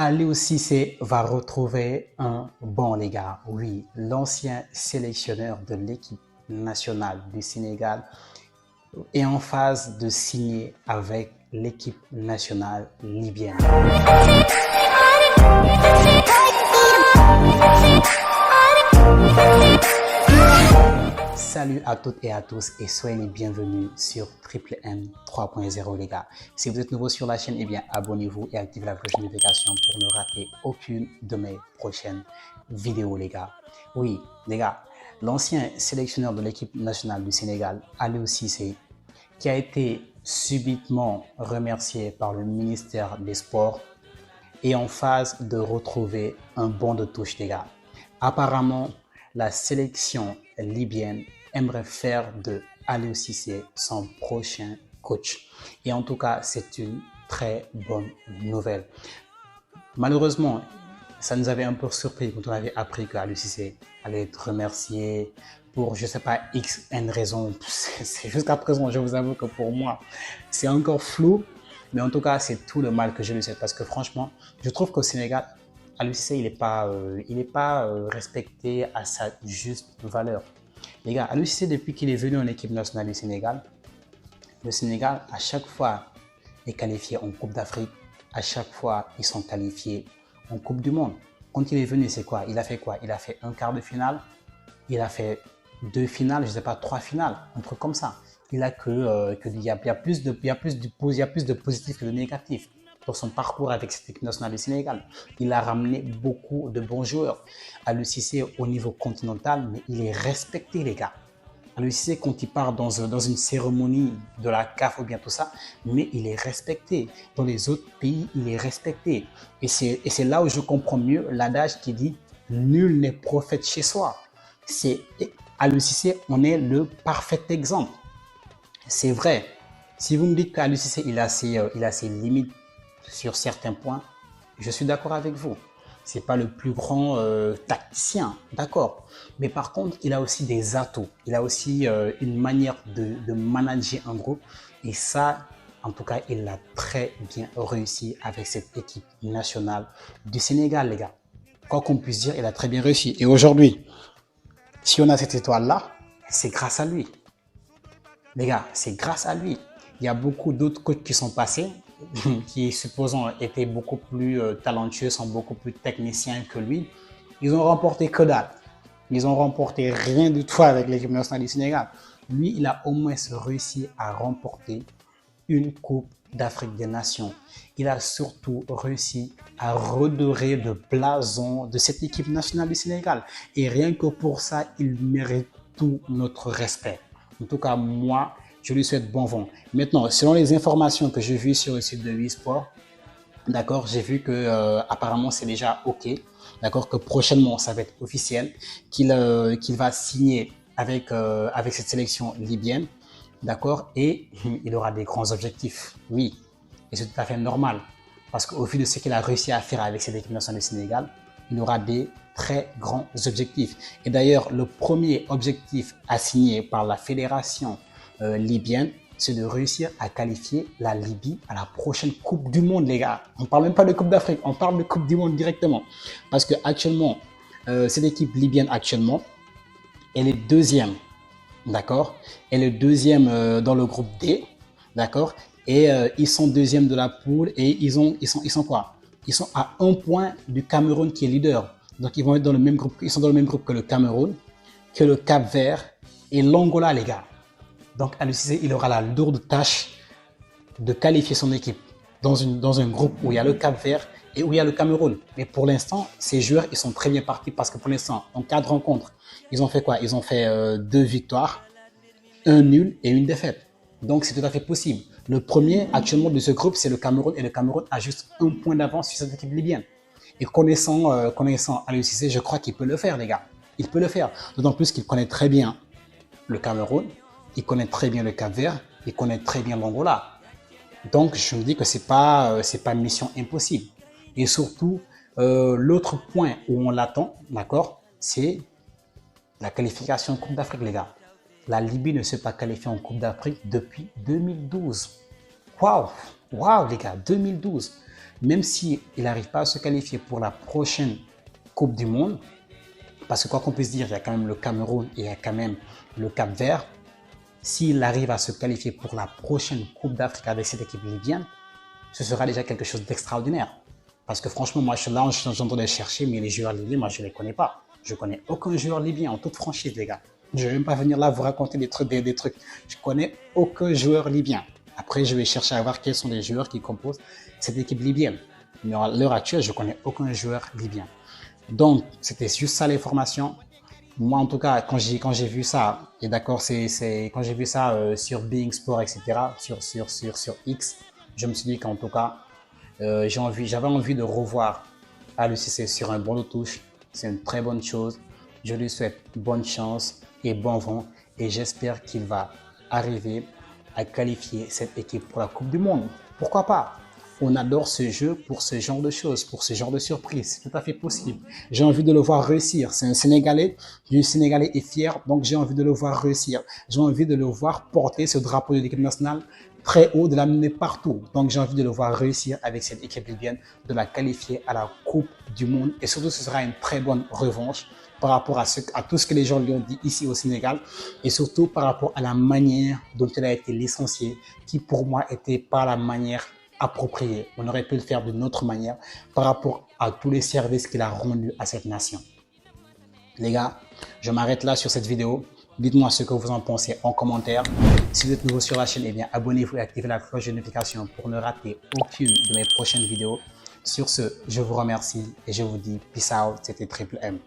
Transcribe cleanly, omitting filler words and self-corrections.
Aliou Cissé va retrouver un bon les gars. Oui, l'ancien sélectionneur de l'équipe nationale du Sénégal est en phase de signer avec l'équipe nationale libyenne. Salut à toutes et à tous et soyez les bienvenus sur Triple M 3.0 les gars. Si vous êtes nouveau sur la chaîne, eh bien abonnez-vous et activez la cloche de notification pour ne rater aucune de mes prochaines vidéos les gars. Oui les gars, l'ancien sélectionneur de l'équipe nationale du Sénégal, Aliou Cissé, qui a été subitement remercié par le ministère des Sports, est en phase de retrouver un banc de touche les gars. Apparemment, la sélection libyenne aimerait faire de Aliou Cissé son prochain coach. Et en tout cas, c'est une très bonne nouvelle. Malheureusement, ça nous avait un peu surpris quand on avait appris que Aliou Cissé allait être remercié pour, je ne sais pas, X, N raison. Jusqu'à présent, je vous avoue que pour moi, c'est encore flou. Mais en tout cas, c'est tout le mal que je lui souhaite. Parce que franchement, je trouve qu'au Sénégal, Aliou Cissé, il n'est pas respecté à sa juste valeur. Les gars, Aliou Cissé, depuis qu'il est venu en équipe nationale du Sénégal, le Sénégal, à chaque fois, est qualifié en Coupe d'Afrique. À chaque fois, ils sont qualifiés en Coupe du Monde. Quand il est venu, c'est quoi? Il a fait quoi? Il a fait un quart de finale, il a fait deux finales, je ne sais pas, trois finales, un truc comme ça. Il a il y a plus de positifs que de négatifs dans son parcours avec cette équipe nationale du Sénégal. Il a ramené beaucoup de bons joueurs. Aliou Cissé au niveau continental, mais il est respecté les gars. Aliou Cissé, quand il part dans une cérémonie de la CAF ou bien tout ça, mais il est respecté. Dans les autres pays, il est respecté. Et c'est là où je comprends mieux l'adage qui dit « Nul n'est prophète chez soi ». Aliou Cissé, on est le parfait exemple. C'est vrai. Si vous me dites qu'Aliou Cissé, il a ses limites sur certains points, je suis d'accord avec vous. C'est pas le plus grand tacticien, d'accord. Mais par contre, il a aussi des atouts. Il a aussi une manière de manager un groupe. Et ça, en tout cas, il l'a très bien réussi avec cette équipe nationale du Sénégal, les gars. Quoi qu'on puisse dire, il a très bien réussi. Et aujourd'hui, si on a cette étoile-là, c'est grâce à lui. Les gars, c'est grâce à lui. Il y a beaucoup d'autres coachs qui sont passés, qui supposons étaient beaucoup plus talentueux, sont beaucoup plus techniciens que lui. Ils ont remporté que dalle. Ils ont remporté rien du tout avec l'équipe nationale du Sénégal. Lui, il a au moins réussi à remporter une Coupe d'Afrique des Nations. Il a surtout réussi à redorer le blason de cette équipe nationale du Sénégal. Et rien que pour ça, il mérite tout notre respect. En tout cas, moi, je lui souhaite bon vent. Maintenant, selon les informations que j'ai vues sur le site de Sport, d'accord, j'ai vu que apparemment c'est déjà OK, d'accord, que prochainement ça va être officiel, qu'il va signer avec cette sélection libyenne, d'accord, et il aura des grands objectifs, oui, et c'est tout à fait normal, parce qu'au vu de ce qu'il a réussi à faire avec cette équipe nationale du Sénégal, il aura des très grands objectifs. Et d'ailleurs, le premier objectif assigné par la fédération libyenne, c'est de réussir à qualifier la Libye à la prochaine Coupe du Monde, les gars. On ne parle même pas de Coupe d'Afrique, on parle de Coupe du Monde directement. Parce que actuellement, cette équipe libyenne actuellement, elle est deuxième, d'accord? Elle est deuxième dans le groupe D, d'accord? Et ils sont deuxième de la poule et ils sont quoi? Ils sont à un point du Cameroun qui est leader. Donc ils vont être dans le même groupe, ils sont dans le même groupe que le Cameroun, que le Cap-Vert et l'Angola, les gars. Donc Aliou Cissé, il aura la lourde tâche de qualifier son équipe dans un groupe où il y a le Cap-Vert et où il y a le Cameroun. Mais pour l'instant, ces joueurs, ils sont très bien partis parce que pour l'instant, en 4 rencontres, ils ont fait quoi? Ils ont fait 2 victoires, 1 nul et 1 défaite. Donc c'est tout à fait possible. Le premier actuellement de ce groupe, c'est le Cameroun et le Cameroun a juste 1 point d'avance sur cette équipe libyenne. Et connaissant Aliou Cissé, je crois qu'il peut le faire, les gars. Il peut le faire. D'autant plus qu'il connaît très bien le Cameroun, il connaît très bien le Cap-Vert, il connaît très bien l'Angola. Donc, je me dis que c'est pas mission impossible. Et surtout, l'autre point où on l'attend, d'accord, c'est la qualification en Coupe d'Afrique, les gars. La Libye ne s'est pas qualifiée en Coupe d'Afrique depuis 2012. Waouh, waouh, les gars, 2012. même s'il n'arrive pas à se qualifier pour la prochaine Coupe du Monde, parce que quoi qu'on puisse dire, il y a quand même le Cameroun et il y a quand même le Cap-Vert, s'il arrive à se qualifier pour la prochaine Coupe d'Afrique avec cette équipe libyenne, ce sera déjà quelque chose d'extraordinaire. Parce que franchement, moi, je suis là, je suis en train de chercher, mais les joueurs libyens, moi, je ne les connais pas. Je connais aucun joueur libyen en toute franchise, les gars. Je ne vais même pas venir là vous raconter des trucs. Je connais aucun joueur libyen. Après, je vais chercher à voir quels sont les joueurs qui composent cette équipe libyenne. Mais à l'heure actuelle, je ne connais aucun joueur libyen. Donc, c'était juste ça l'information. Moi, en tout cas, quand j'ai vu ça, et d'accord, quand j'ai vu ça sur Being Sport, etc., sur X, je me suis dit qu'en tout cas, j'avais envie de revoir Aliou Cissé sur un banc de touche. C'est une très bonne chose. Je lui souhaite bonne chance et bon vent. Et j'espère qu'il va arriver à qualifier cette équipe pour la Coupe du Monde. Pourquoi pas? On adore ce jeu pour ce genre de choses, pour ce genre de surprise. C'est tout à fait possible. J'ai envie de le voir réussir. C'est un Sénégalais. Le Sénégalais est fier, donc j'ai envie de le voir réussir. J'ai envie de le voir porter ce drapeau de l'équipe nationale très haut, de l'amener partout. Donc j'ai envie de le voir réussir avec cette équipe libyenne, de la qualifier à la Coupe du Monde. Et surtout, ce sera une très bonne revanche par rapport à tout ce que les gens lui ont dit ici au Sénégal, et surtout par rapport à la manière dont il a été licencié, qui pour moi était pas la manière appropriée. On aurait pu le faire d'une autre manière par rapport à tous les services qu'il a rendus à cette nation. Les gars, je m'arrête là sur cette vidéo. Dites-moi ce que vous en pensez en commentaire. Si vous êtes nouveau sur la chaîne, eh bien abonnez-vous et activez la cloche de notification pour ne rater aucune de mes prochaines vidéos. Sur ce, je vous remercie et je vous dis peace out, c'était Triple M.